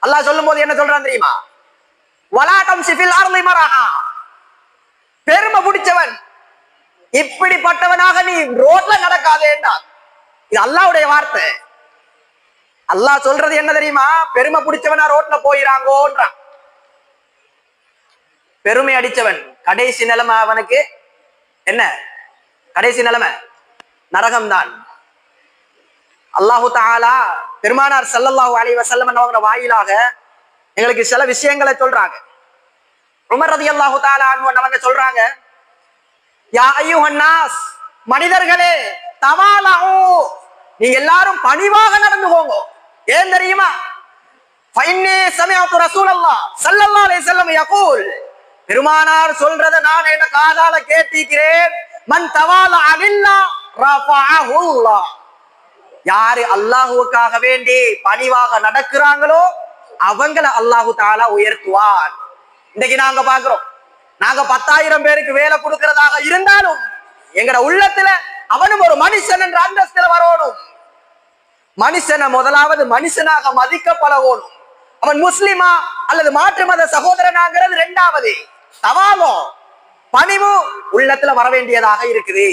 அல்லாஹ் சொல்லும் போது என்ன சொல்றான் தெரியுமா? வலாட்டம் சிஃபில் அர்லி மரஹா, பெருமை பிடிச்சவன் இப்படிப்பட்டவனாக நீ ரோட்ல நடக்காதேண்டா. இது அல்லாஹ்வுடைய வார்த்தை. அல்லாஹ் சொல்றது என்ன தெரியுமா? பெருமை பிடிச்சவனா ரோட்ல போயிராங்கோன்றான். பெருமை அடிச்சவன் கடைசி நிலைமை அவனுக்கு என்ன? கடைசி நிலைமை நரகம்தான். அல்லாஹு தஆலா பெருமானார் ஸல்லல்லாஹு அலைஹி வஸல்லம் அவங்க வாயிலாக எங்களுக்கு சில விஷயங்களை சொல்றாங்க. உமர் ரலியல்லாஹு தஆலா அன்ஹு அவங்க சொல்றாங்க, யா அய்யுஹன் நாஸ், மனிதர்களே, தவாலு, நீங்க எல்லாரும் பணிவாக நடந்துக்கோங்க. ஏன் தெரியுமா? ஃபைன்னி சமிஅத்து ரசூலல்லாஹ் ஸல்லல்லாஹு அலைஹி வஸல்லம் யகூல், பெருமானார் சொல்றத நான் என்ன காதால கேட்டிருக்கிறேன். மன் தவாலா லில்லாஹ் ரஃபஅஹுல்லாஹ், யாரு அல்லாஹ்வுக்காக வேண்டி பணிவாக நடக்கிறாங்களோ அவங்கள அல்லாஹு தஆலா உயர்த்துவான். இன்னைக்கு நாங்க பாக்குறோம், நாங்க 10,000 பேருக்கு வேலை கொடுக்கிறதாக இருந்தாலும் எங்கட உள்ளத்துல அவனும் ஒரு மனுஷன் என்ற அந்தஸ்துல வரணும். மனுஷனை முதலாவது மனுஷனாக மதிக்க பழகணும். அவன் முஸ்லிமா அல்லது மாற்று மத சகோதரனாங்கிறது இரண்டாவது. தவாலோ, பணிவு உள்ளத்துல வர வேண்டியதாக இருக்குது.